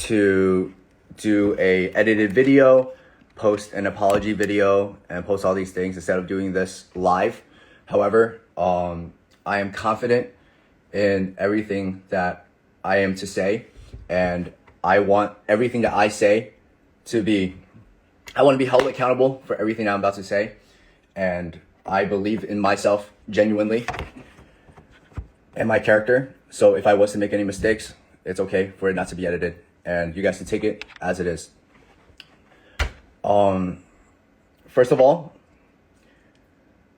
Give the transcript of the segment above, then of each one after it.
to do a edited video, post an apology video, and post all these things instead of doing this live. However, I am confident in everything that I am to say, and I want everything that I say to be, I want to be held accountable for everything that I'm about to say, and I believe in myself genuinely and my character. So if I was to make any mistakes, it's okay for it not to be edited, and you guys can take it as it is. First of all,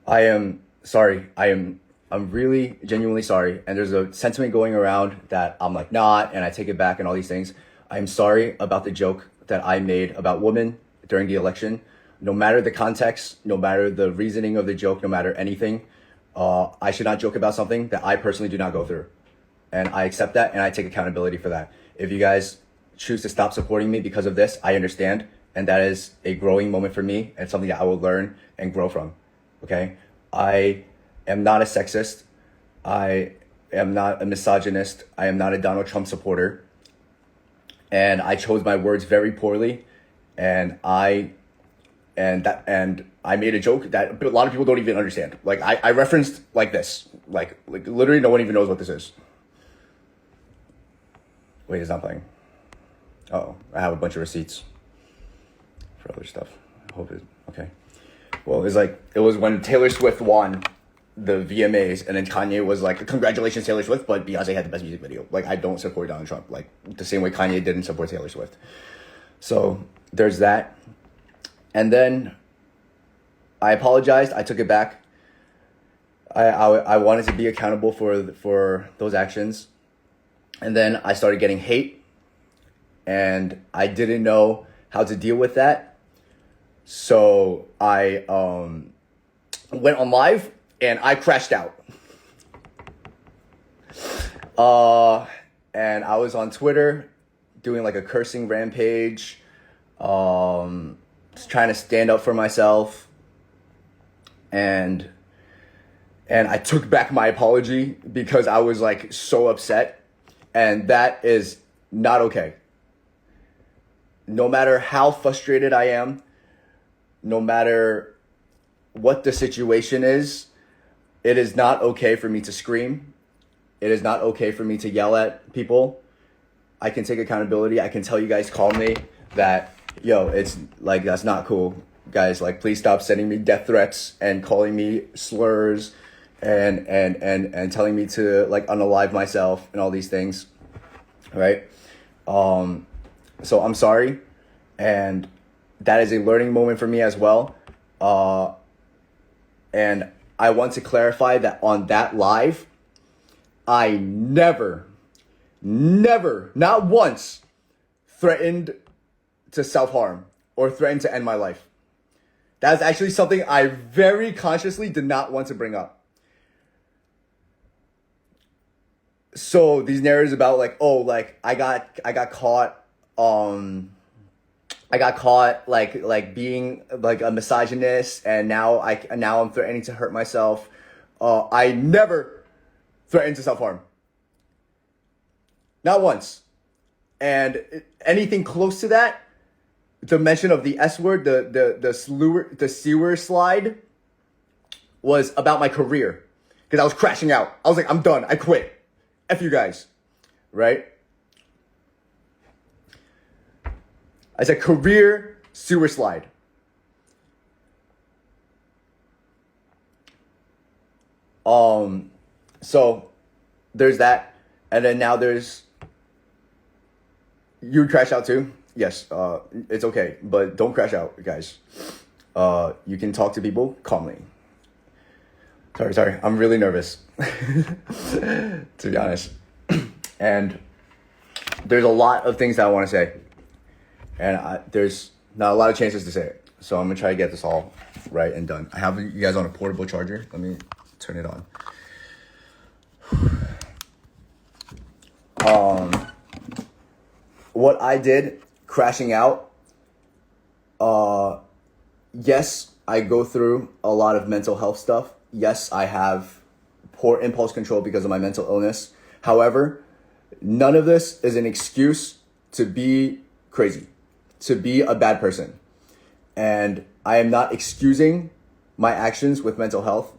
I am sorry. I'm really genuinely sorry. And there's a sentiment going around that I'm like, not, and I take it back and all these things. I'm sorry about the joke that I made about women during the election. No matter the context, no matter the reasoning of the joke, no matter anything, I should not joke about something that I personally do not go through. And I accept that, and I take accountability for that. If you guys choose to stop supporting me because of this, I understand. And that is a growing moment for me and something that I will learn and grow from. Okay? I am not a sexist. I am not a misogynist. I am not a Donald Trump supporter. And I chose my words very poorly. And I made a joke that a lot of people don't even understand. Like I referenced like this. Like literally no one even knows what this is. Wait, it's not playing. Uh-oh, I have a bunch of receipts for other stuff. I hope it, okay. Well, it was when Taylor Swift won the VMAs, and then Kanye was like, congratulations, Taylor Swift, but Beyonce had the best music video. Like, I don't support Donald Trump, like the same way Kanye didn't support Taylor Swift. So there's that. And then I apologized. I took it back. I wanted to be accountable for those actions. And then I started getting hate, and I didn't know how to deal with that. So I went on live and I crashed out. And I was on Twitter doing like a cursing rampage, just trying to stand up for myself. And I took back my apology because I was like so upset. And that is not okay. No matter how frustrated I am, no matter what the situation is, it is not okay for me to scream. It is not okay for me to yell at people. I can take accountability. I can tell you guys calmly that, yo, it's like, that's not cool. Guys, like, please stop sending me death threats and calling me slurs and telling me to like unalive myself and all these things, right? So I'm sorry, and that is a learning moment for me as well. And I want to clarify that on that live, I never, not once threatened to self-harm or threatened to end my life. That's actually something I very consciously did not want to bring up. So these narratives about like, oh, like I got caught like being like a misogynist, and now I'm threatening to hurt myself. I never threatened to self-harm. Not once. And anything close to that, the mention of the S word, the C word slide, was about my career. Because I was crashing out. I was like, I'm done. I quit. F you guys, right? I said career sewer slide. So there's that, and then now there's, you would crash out too. Yes, it's okay, but don't crash out, guys. You can talk to people calmly. Sorry, I'm really nervous, to be honest. And there's a lot of things that I want to say, and there's not a lot of chances to say it. So I'm going to try to get this all right and done. I have you guys on a portable charger. Let me turn it on. What I did, crashing out, yes, I go through a lot of mental health stuff. Yes, I have poor impulse control because of my mental illness. However, none of this is an excuse to be crazy, to be a bad person. And I am not excusing my actions with mental health.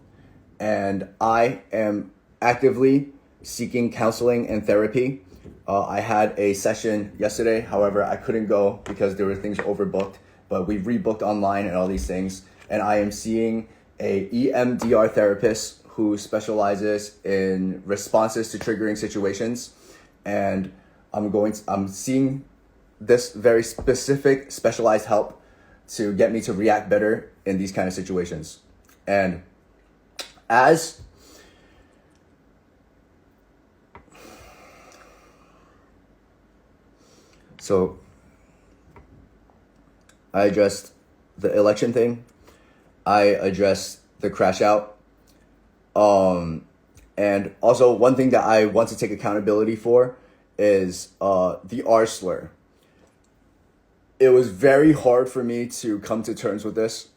And I am actively seeking counseling and therapy. I had a session yesterday. However, I couldn't go because there were things overbooked, but we rebooked online and all these things. And I am seeing a EMDR therapist who specializes in responses to triggering situations. And I'm seeing this very specific specialized help to get me to react better in these kind of situations. And so I addressed the election thing. I addressed the crash out. And also one thing that I want to take accountability for is the R slur. It was very hard for me to come to terms with this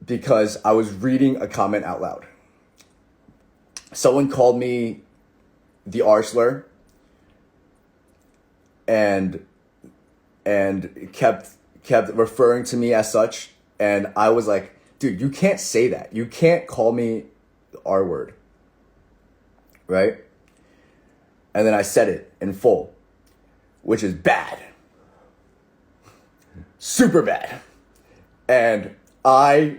because I was reading a comment out loud. Someone called me the R slur and kept referring to me as such. And I was like, dude, you can't say that. You can't call me the R word. Right? And then I said it in full, which is bad. Super bad. And I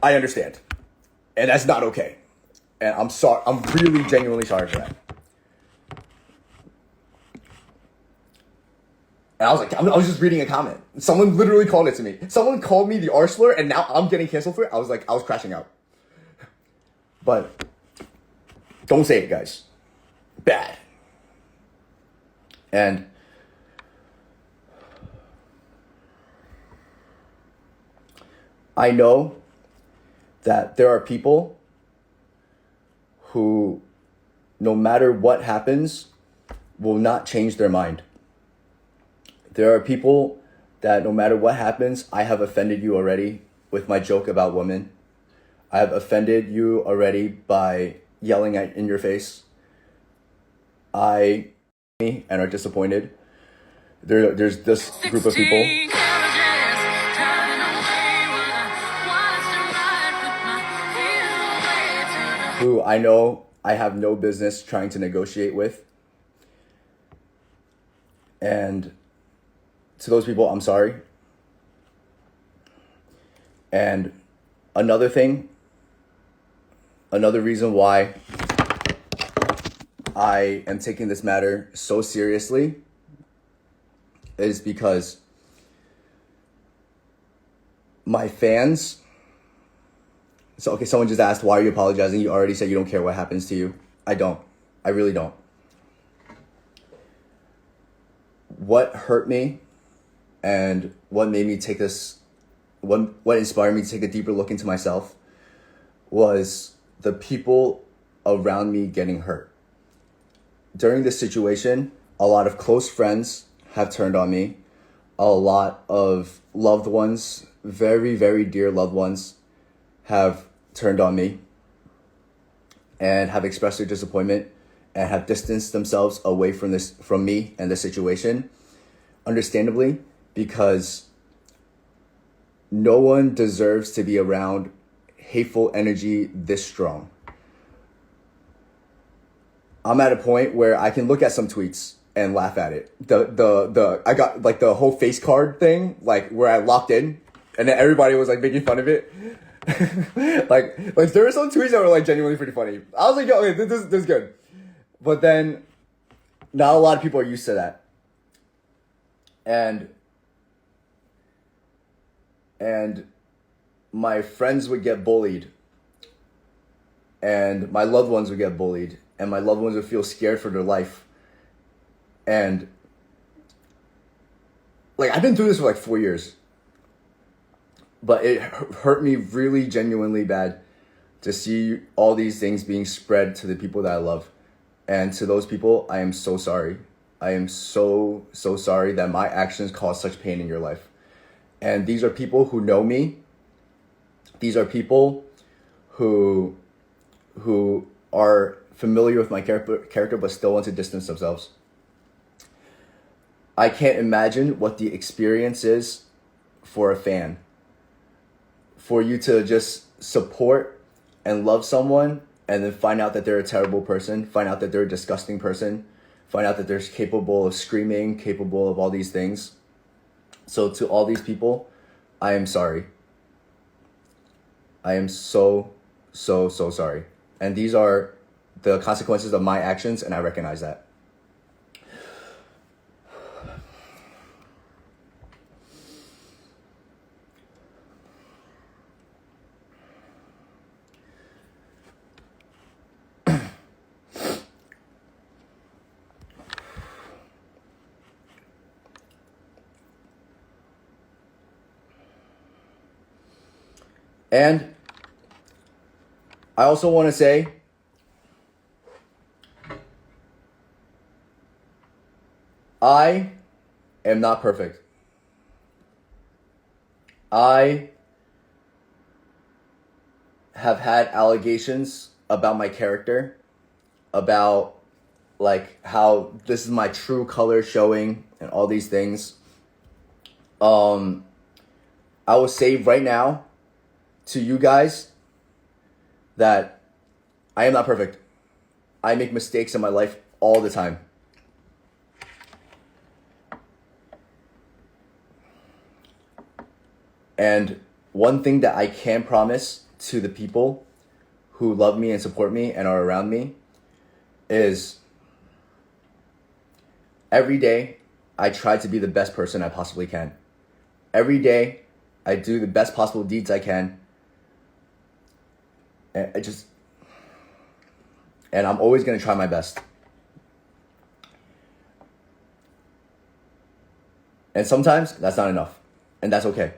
understand. And that's not okay. And I'm sorry. I'm really genuinely sorry for that. And I was like, I was just reading a comment. Someone literally called it to me. Someone called me the R slur, and now I'm getting canceled for it. I was crashing out. But don't say it, guys. Bad. And I know that there are people who, no matter what happens, will not change their mind. There are people that no matter what happens, I have offended you already with my joke about women. I have offended you already by yelling in your face. And are disappointed. There's this group of people who I know I have no business trying to negotiate with. And to those people, I'm sorry. And another reason why I am taking this matter so seriously is because my fans. So, okay, someone just asked, why are you apologizing? You already said you don't care what happens to you. I don't. I really don't. What hurt me and what made me take this, what inspired me to take a deeper look into myself was the people around me getting hurt. During this situation, a lot of close friends have turned on me. A lot of loved ones, very, very dear loved ones, have turned on me and have expressed their disappointment and have distanced themselves away from me and the situation. Understandably, because no one deserves to be around hateful energy this strong. I'm at a point where I can look at some tweets and laugh at it. I got like the whole face card thing, like where I locked in and then everybody was like making fun of it. like there were some tweets that were like genuinely pretty funny. I was like, yo, okay, this is good. But then not a lot of people are used to that. And my friends would get bullied and my loved ones would get bullied and my loved ones would feel scared for their life. And like, I've been through this for like 4 years, but it hurt me really genuinely bad to see all these things being spread to the people that I love. And to those people, I am so sorry. I am so sorry that my actions caused such pain in your life. And these are people who know me. These are people who are familiar with my character but still want to distance themselves. I can't imagine what the experience is for a fan. For you to just support and love someone and then find out that they're a terrible person, find out that they're a disgusting person, find out that they're capable of screaming, capable of all these things. So to all these people, I am sorry. I am so sorry. And these are the consequences of my actions, and I recognize that. And I also want to say, I am not perfect. I have had allegations about my character, about like how this is my true color showing and all these things. I will say right now to you guys that I am not perfect. I make mistakes in my life all the time. And one thing that I can promise to the people who love me and support me and are around me is every day I try to be the best person I possibly can. Every day I do the best possible deeds I can. And I'm always going to try my best. And sometimes that's not enough. And that's okay.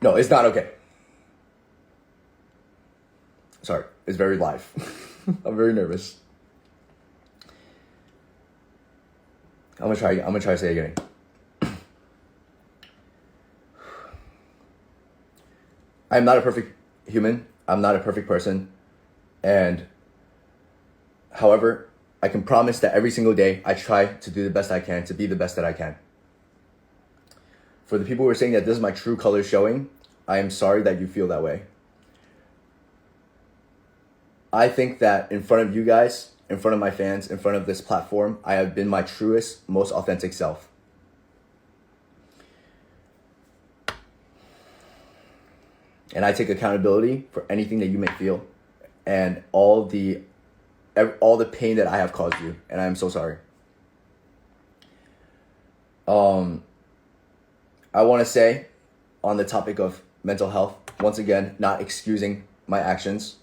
No, it's not okay. Sorry, it's very live. I'm very nervous. I'm gonna try to say it again. I'm not a perfect human. I'm not a perfect person. And however, I can promise that every single day I try to do the best I can, to be the best that I can. For the people who are saying that this is my true color showing, I am sorry that you feel that way. I think that in front of you guys, in front of my fans, in front of this platform, I have been my truest, most authentic self. And I take accountability for anything that you may feel and all the pain that I have caused you, and I am so sorry. I want to say on the topic of mental health, once again, not excusing my actions.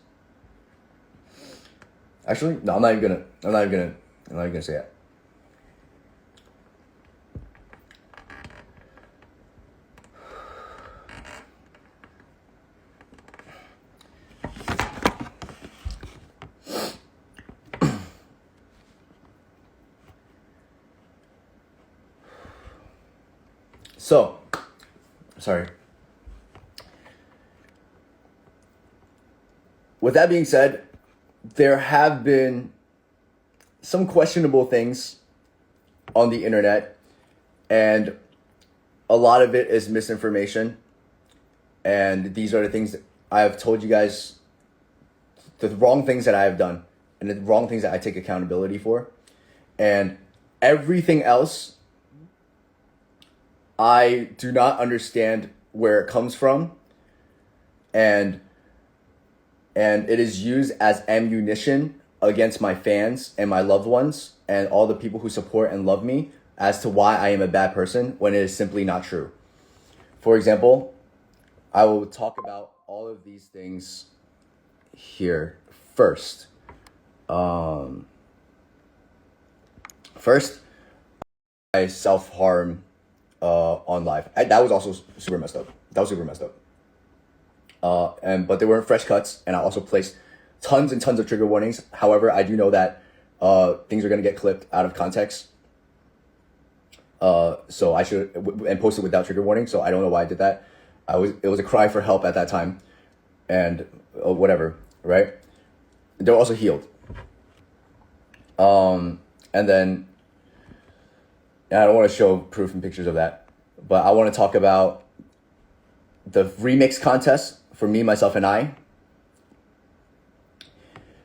Actually, no, I'm not even gonna say it. So, sorry. With that being said, there have been some questionable things on the internet, and a lot of it is misinformation. And these are the things that I have told you guys, the wrong things that I have done and the wrong things that I take accountability for. And everything else, I do not understand where it comes from, and it is used as ammunition against my fans and my loved ones and all the people who support and love me as to why I am a bad person when it is simply not true. For example, I will talk about all of these things here first. First, I self-harm on live. That was also super messed up. But they weren't fresh cuts, and I also placed tons and tons of trigger warnings. However, I do know that things are gonna get clipped out of context. So I should and post it without trigger warning. So I don't know why I did that. It was a cry for help at that time, and whatever, right? They were also healed. And then And I don't want to show proof and pictures of that, but I want to talk about the remix contest for Me, Myself, and I.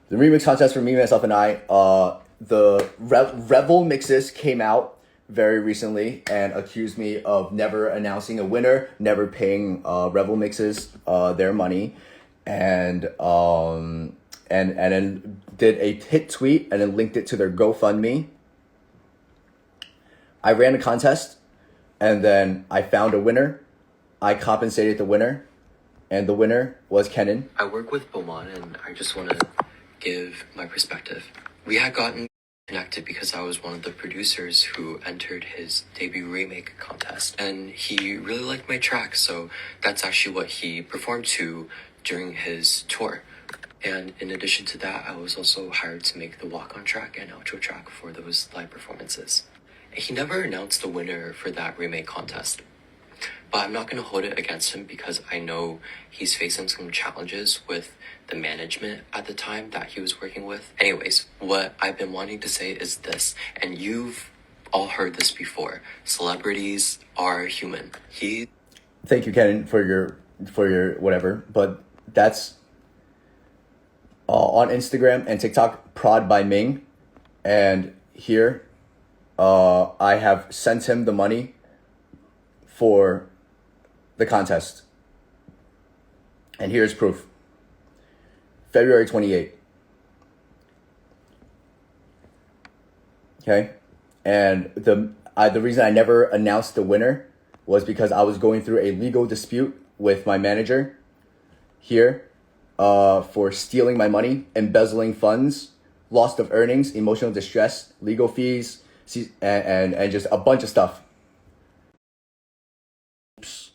The remix contest for Me, Myself, and I, the Revel mixes came out very recently and accused me of never announcing a winner, never paying Revel mixes their money, and then did a hit tweet and then linked it to their GoFundMe. I ran a contest, and then I found a winner. I compensated the winner, and the winner was Kenan. I work with Beomhan, and I just want to give my perspective. We had gotten connected because I was one of the producers who entered his debut remake contest, and he really liked my track, so that's actually what he performed to during his tour. And in addition to that, I was also hired to make the walk-on track and outro track for those live performances. He never announced the winner for that remake contest, but I'm not going to hold it against him because I know he's facing some challenges with the management at the time that he was working with. Anyways, what I've been wanting to say is this, and you've all heard this before: celebrities are human. Thank you, Kenan, for your whatever, but that's on Instagram and TikTok, prod by Ming, and here I have sent him the money for the contest. And here's proof. February 28th. Okay? And the reason I never announced the winner was because I was going through a legal dispute with my manager here for stealing my money, embezzling funds, loss of earnings, emotional distress, legal fees, and just a bunch of stuff. Oops.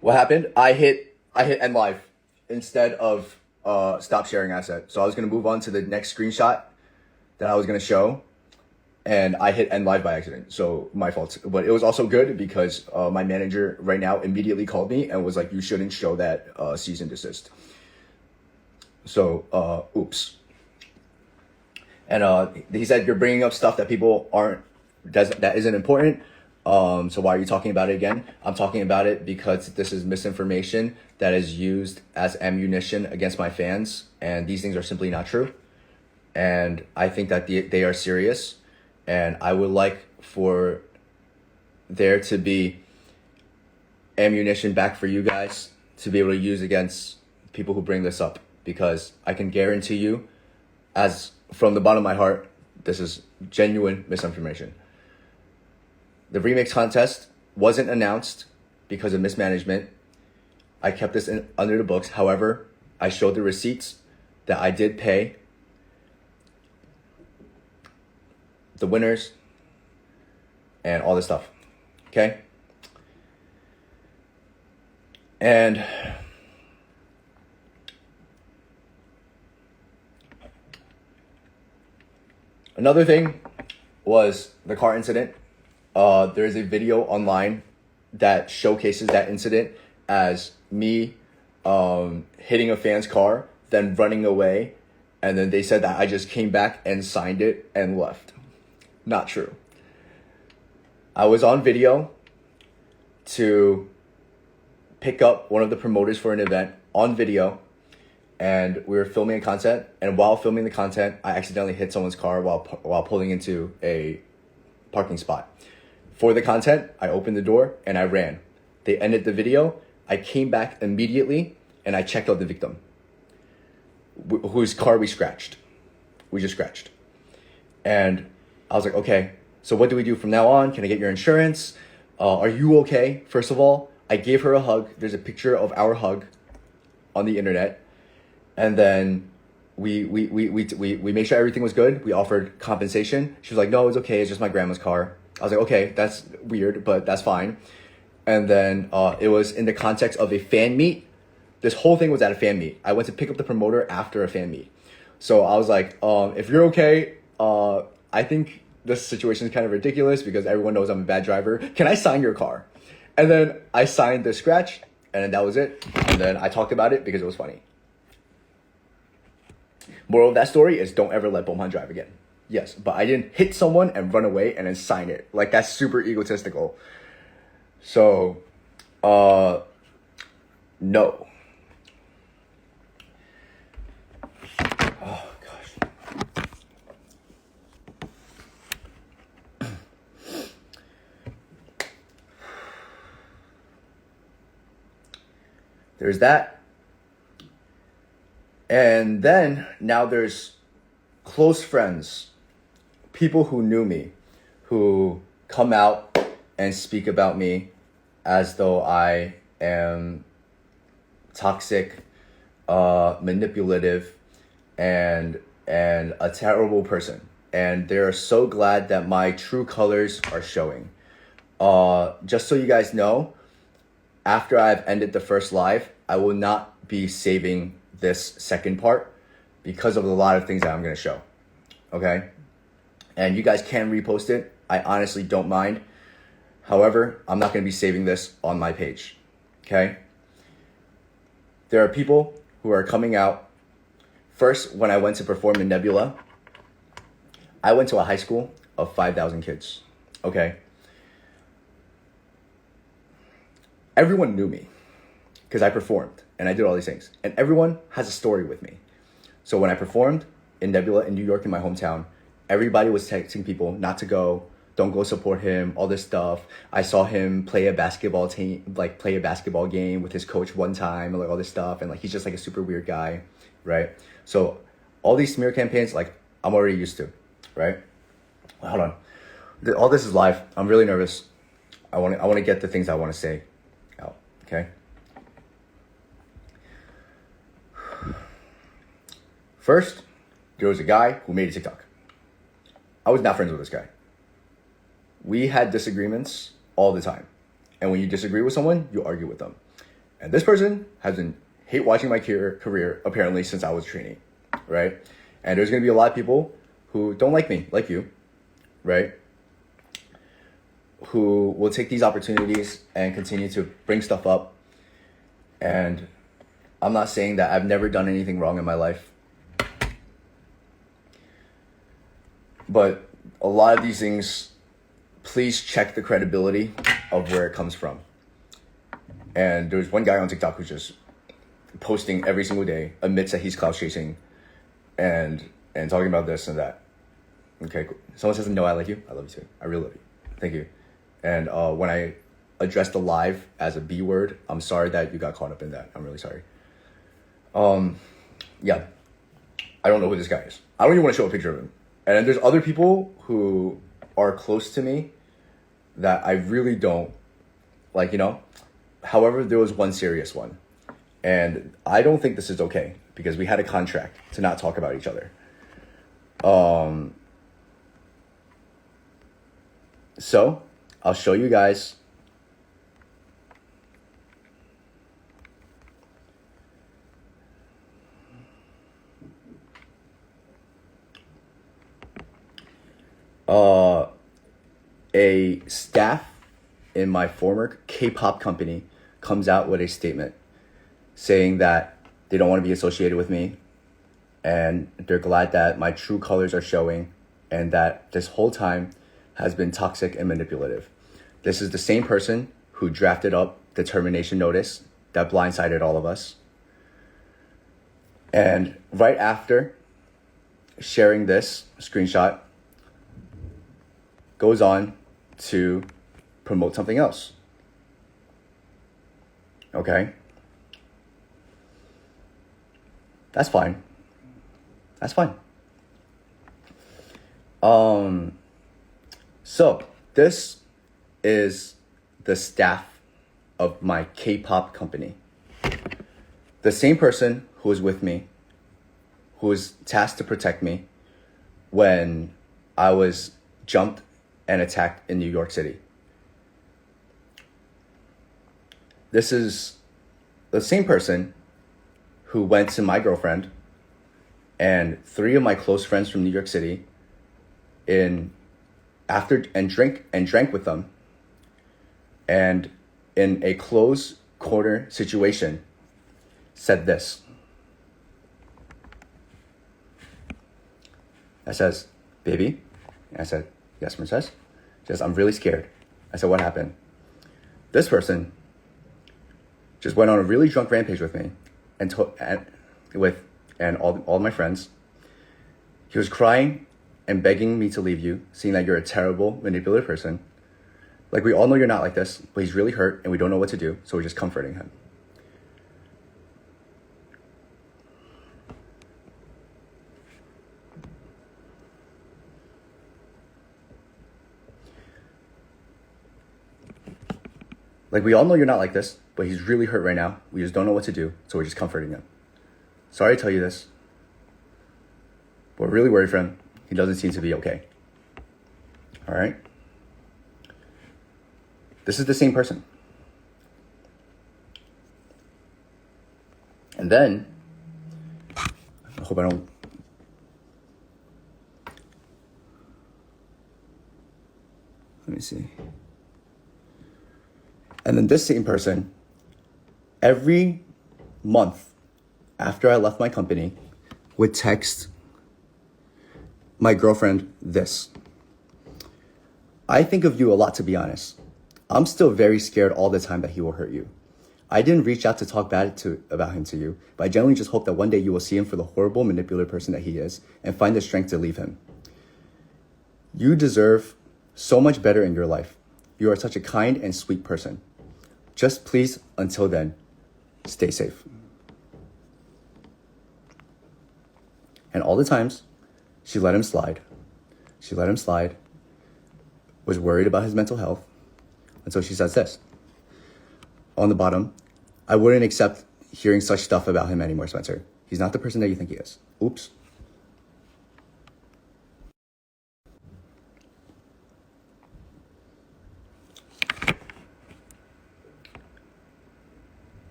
What happened? I hit end live instead of stop sharing asset. So I was gonna move on to the next screenshot that I was gonna show, and I hit end live by accident. So my fault. But it was also good because my manager right now immediately called me and was like, "You shouldn't show that cease and desist." So oops. And he said, "You're bringing up stuff that people that isn't important. So why are you talking about it again?" I'm talking about it because this is misinformation that is used as ammunition against my fans, and these things are simply not true. And I think that they are serious, and I would like for there to be ammunition back for you guys to be able to use against people who bring this up, because I can guarantee you, as from the bottom of my heart, this is genuine misinformation. The remix contest wasn't announced because of mismanagement. I kept this under the books. However, I showed the receipts that I did pay the winners and all this stuff. Okay? And another thing was the car incident. There is a video online that showcases that incident as me hitting a fan's car, then running away, and then they said that I just came back and signed it and left. Not true. I was on video to pick up one of the promoters for an event on video, and we were filming content, and while filming the content, I accidentally hit someone's car while pulling into a parking spot. For the content, I opened the door and I ran. They ended the video. I came back immediately and I checked out the victim, whose car we scratched. We just scratched. And I was like, okay, so what do we do from now on? Can I get your insurance? Are you okay? First of all, I gave her a hug. There's a picture of our hug on the internet. And then we made sure everything was good. We offered compensation. She was like, no, it's okay. It's just my grandma's car. I was like, okay, that's weird, but that's fine. And then it was in the context of a fan meet. This whole thing was at a fan meet. I went to pick up the promoter after a fan meet. So I was like, if you're okay, I think this situation is kind of ridiculous because everyone knows I'm a bad driver. Can I sign your car? And then I signed the scratch, and then that was it. And then I talked about it because it was funny. Moral of that story is don't ever let Beomhan drive again. Yes, but I didn't hit someone and run away and then sign it. Like, that's super egotistical. So, no. Oh, gosh. There's that. And then, now there's close friends, people who knew me, who come out and speak about me as though I am toxic, manipulative, and a terrible person. And they're so glad that my true colors are showing. Just so you guys know, after I've ended the first live, I will not be saving this second part because of a lot of things that I'm going to show. Okay? And you guys can repost it. I honestly don't mind. However, I'm not going to be saving this on my page. Okay? There are people who are coming out. First, when I went to perform in Nebula, I went to a high school of 5,000 kids. Okay? Everyone knew me because I performed and I did all these things. And everyone has a story with me. So when I performed in Nebula in New York, in my hometown, everybody was texting people not to go, don't go support him, all this stuff. I saw him play a basketball game with his coach one time, and like all this stuff. And like, he's just like a super weird guy, right? So all these smear campaigns, like, I'm already used to, right? Hold on. All this is live. I'm really nervous. I want to get the things I want to say out, okay? First, there was a guy who made a TikTok. I was not friends with this guy. We had disagreements all the time. And when you disagree with someone, you argue with them. And this person has been hate watching my career apparently since I was training, right? And there's going to be a lot of people who don't like me, like you, right? Who will take these opportunities and continue to bring stuff up. And I'm not saying that I've never done anything wrong in my life. But a lot of these things, please check the credibility of where it comes from. And there's one guy on TikTok who's just posting every single day, admits that he's clout chasing and talking about this and that. Okay, cool. Someone says, no, I like you. I love you too. I really love you. Thank you. And when I addressed the live as a B word, I'm sorry that you got caught up in that. I'm really sorry. Yeah, I don't know who this guy is. I don't even want to show a picture of him. And then there's other people who are close to me that I really don't like, you know. However, there was one serious one. And I don't think this is okay because we had a contract to not talk about each other. So I'll show you guys. A staff in my former K-pop company comes out with a statement saying that they don't want to be associated with me and they're glad that my true colors are showing and that this whole time has been toxic and manipulative. This is the same person who drafted up the termination notice that blindsided all of us. And right after sharing this screenshot, goes on to promote something else. Okay? That's fine. That's fine. So this is the staff of my K-pop company. The same person who was with me, who was tasked to protect me when I was jumped and attacked in New York City. This is the same person who went to my girlfriend and 3 of my close friends from New York City drank with them, and in a close corner situation said this. I says, baby. And I said, yes, princess. She says, I'm really scared. I said, what happened? This person just went on a really drunk rampage with me and all my friends. He was crying and begging me to leave you, saying that you're a terrible, manipulative person. Like, we all know you're not like this, but he's really hurt and we don't know what to do, so we're just comforting him. Like, we all know you're not like this, but he's really hurt right now. We just don't know what to do, so we're just comforting him. Sorry to tell you this, but we're really worried for him. He doesn't seem to be okay. All right? This is the same person. And then, I hope I don't... Let me see. And then this same person, every month after I left my company, would text my girlfriend this. I think of you a lot, to be honest. I'm still very scared all the time that he will hurt you. I didn't reach out to talk bad about him to you, but I genuinely just hope that one day you will see him for the horrible, manipulative person that he is and find the strength to leave him. You deserve so much better in your life. You are such a kind and sweet person. Just please, until then, stay safe. And all the times, she let him slide. She let him slide, was worried about his mental health, until she says this. On the bottom, I wouldn't accept hearing such stuff about him anymore, Spencer. He's not the person that you think he is. Oops.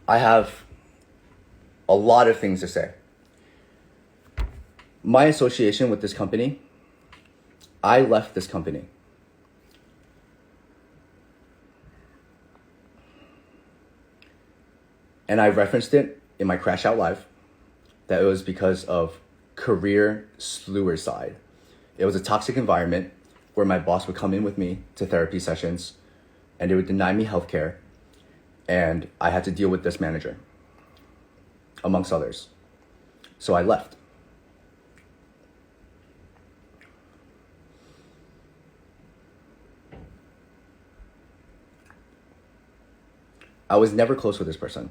I have a lot of things to say. My association with this company, I left this company. And I referenced it in my Crash Out Live, that it was because of career suicide. It was a toxic environment where my boss would come in with me to therapy sessions and they would deny me healthcare. And I had to deal with this manager, amongst others. So I left. I was never close with this person.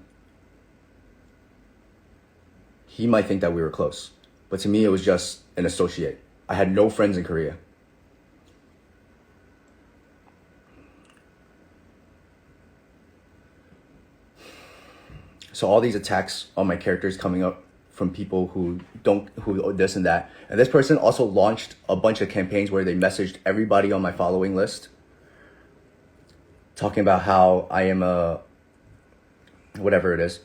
He might think that we were close, but to me, it was just an associate. I had no friends in Korea. So all these attacks on my characters coming up from people who this and that. And this person also launched a bunch of campaigns where they messaged everybody on my following list, talking about how I am a, whatever it is.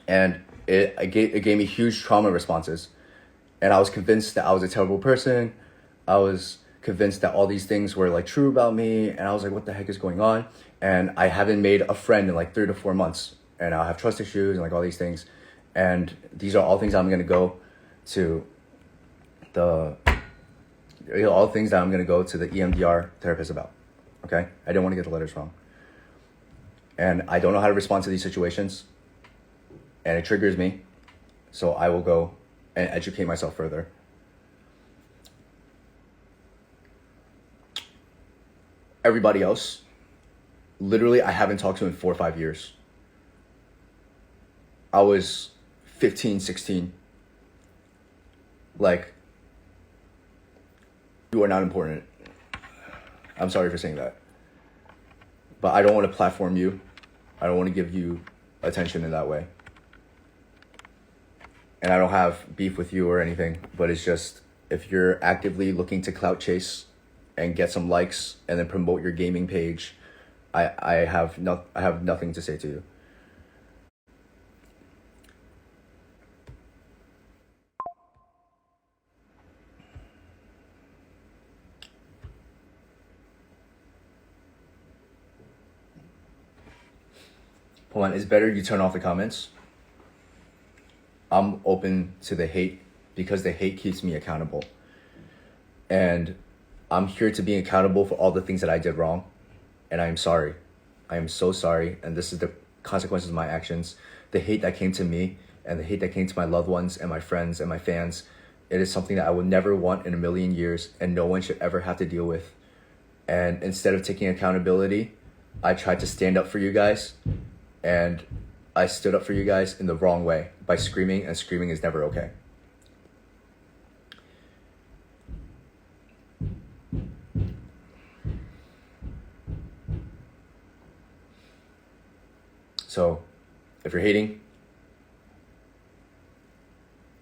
And it gave me huge trauma responses. And I was convinced that I was a terrible person. I was convinced that all these things were like true about me. And I was like, what the heck is going on? And I haven't made a friend in like 3 to 4 months. And I'll have trust issues and like all these things. And these are all things I'm going to go to the EMDR therapist about. Okay? I didn't want to get the letters wrong. And I don't know how to respond to these situations. And it triggers me. So I will go and educate myself further. Everybody else, literally, I haven't talked to in 4 or 5 years. I was 15, 16. Like, you are not important. I'm sorry for saying that. But I don't want to platform you. I don't want to give you attention in that way. And I don't have beef with you or anything, but it's just, if you're actively looking to clout chase and get some likes and then promote your gaming page, I have nothing to say to you. hold on, it's better you turn off the comments. I'm open to the hate because the hate keeps me accountable. And I'm here to be accountable for all the things that I did wrong. And I am sorry. I am so sorry. And this is the consequences of my actions. The hate that came to me and the hate that came to my loved ones and my friends and my fans, it is something that I will never want in a million years and no one should ever have to deal with. And instead of taking accountability, I tried to stand up for you guys, and I stood up for you guys in the wrong way by screaming, and screaming is never okay. So, if you're hating,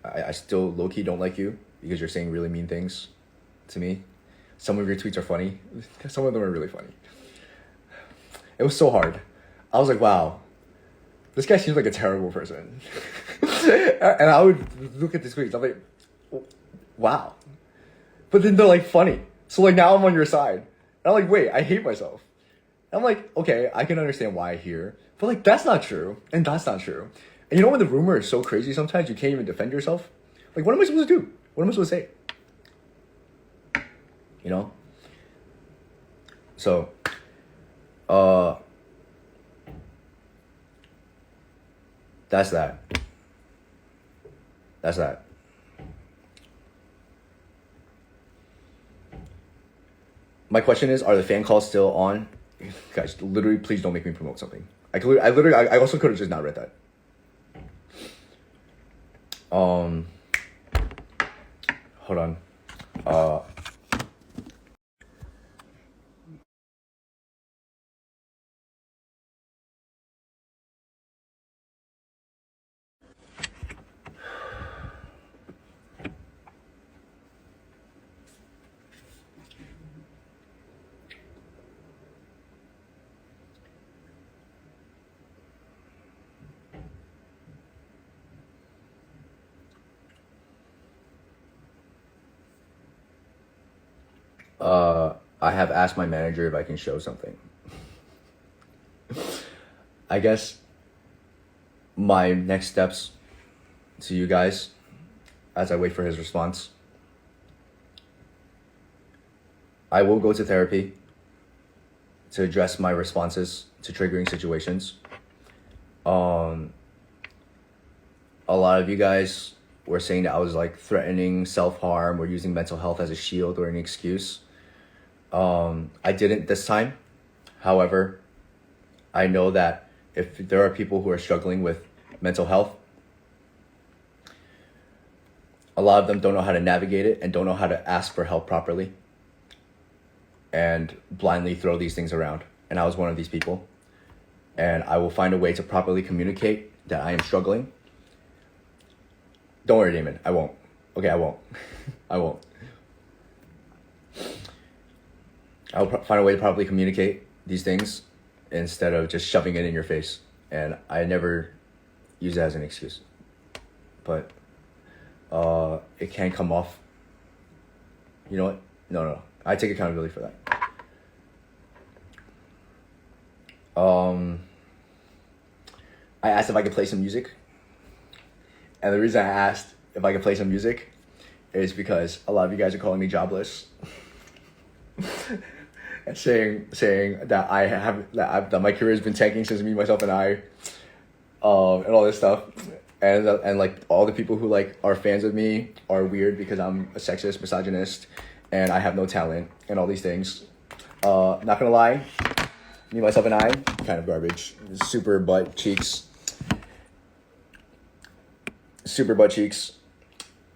I still low-key don't like you because you're saying really mean things to me. Some of your tweets are funny. Some of them are really funny. It was so hard. I was like, wow, this guy seems like a terrible person. And I would look at the tweets. I'm like, wow. But then they're like funny. So like now I'm on your side. And I'm like, wait, I hate myself. And I'm like, okay, I can understand why here. But like, that's not true. And that's not true. And you know when the rumor is so crazy sometimes you can't even defend yourself? Like, what am I supposed to do? What am I supposed to say? You know? So, that's that. That's that. My question is, are the fan calls still on? Guys, literally, please don't make me promote something. I also could have just not read that. Hold on. I have asked my manager if I can show something. I guess my next steps to you guys as I wait for his response. I will go to therapy to address my responses to triggering situations. A lot of you guys were saying that I was like threatening self-harm or using mental health as a shield or an excuse. I didn't this time. However, I know that if there are people who are struggling with mental health, a lot of them don't know how to navigate it and don't know how to ask for help properly and blindly throw these things around. And I was one of these people. And I will find a way to properly communicate that I am struggling. Don't worry, Damon. I won't. Okay, I won't. I won't. I'll find a way to properly communicate these things instead of just shoving it in your face. And I never use it as an excuse. But it can come off. You know what? No. I take accountability for that. I asked if I could play some music. And the reason I asked if I could play some music is because a lot of you guys are calling me jobless. And saying that that my career has been tanking since me, myself, and I, and all this stuff, and like all the people who like are fans of me are weird because I'm a sexist, misogynist, and I have no talent, and all these things. Not gonna lie, me, myself, and I, kind of garbage. Super butt cheeks.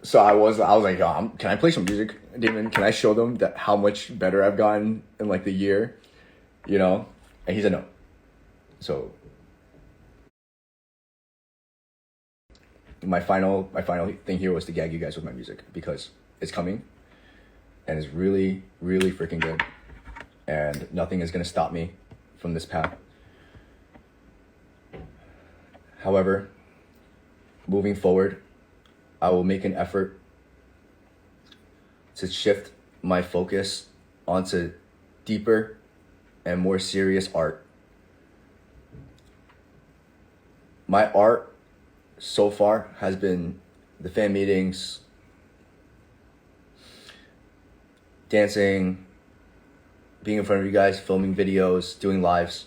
So I was like, can I play some music, Damon? Can I show them that how much better I've gotten in like the year, you know? And he said no. So my final thing here was to gag you guys with my music because it's coming, and it's really, really freaking good, and nothing is gonna stop me from this path. However, moving forward, I will make an effort to shift my focus onto deeper and more serious art. my art so far has been the fan meetings, dancing, being in front of you guys, filming videos, doing lives.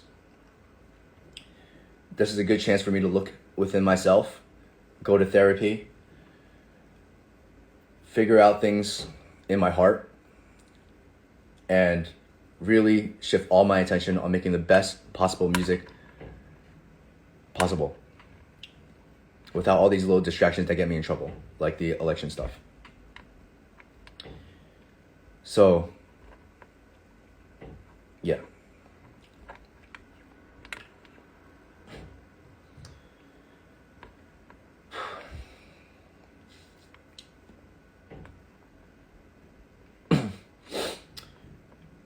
This is a good chance for me to look within myself, go to therapy, figure out things in my heart, and really shift all my attention on making the best possible music possible without all these little distractions that get me in trouble, like the election stuff. So, yeah.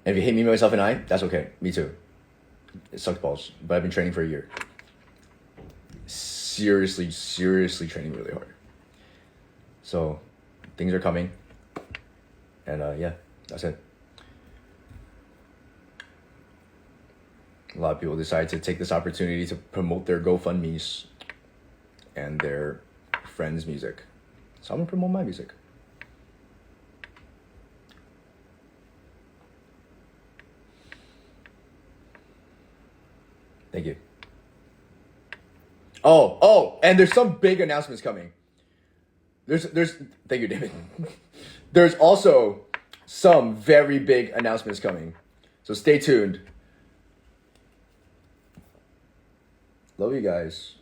And if you hate me, myself, and I, that's okay. Me too. It sucks balls, but I've been training for a year. Seriously training really hard. So, things are coming. And yeah, that's it. A lot of people decide to take this opportunity to promote their GoFundMes and their friends' music. So I'm gonna promote my music. Thank you. Oh, and there's some big announcements coming. There's thank you, David. There's also some very big announcements coming. So stay tuned. Love you guys.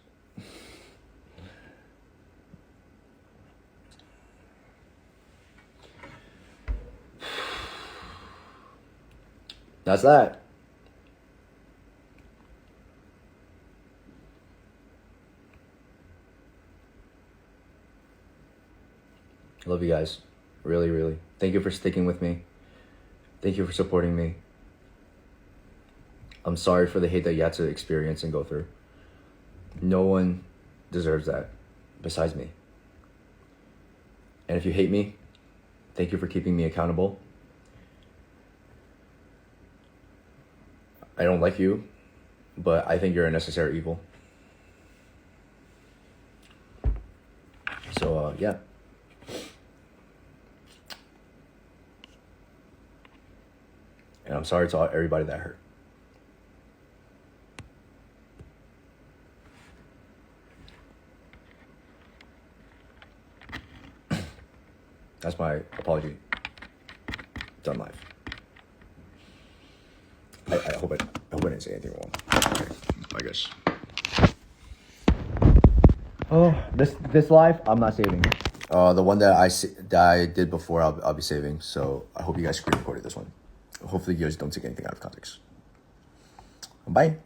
That's that. Love you guys. Really. Thank you for sticking with me. Thank you for supporting me. I'm sorry for the hate that you had to experience and go through. No one deserves that besides me. And if you hate me, thank you for keeping me accountable. I don't like you, but I think you're a necessary evil. So, yeah. And I'm sorry to everybody that hurt. That's my apology. Done live. I hope I didn't say anything wrong. Okay, I guess. Oh, this live, I'm not saving. The one that I did before, I'll be saving. So I hope you guys screen recorded this one. Hopefully you guys don't take anything out of context. Bye.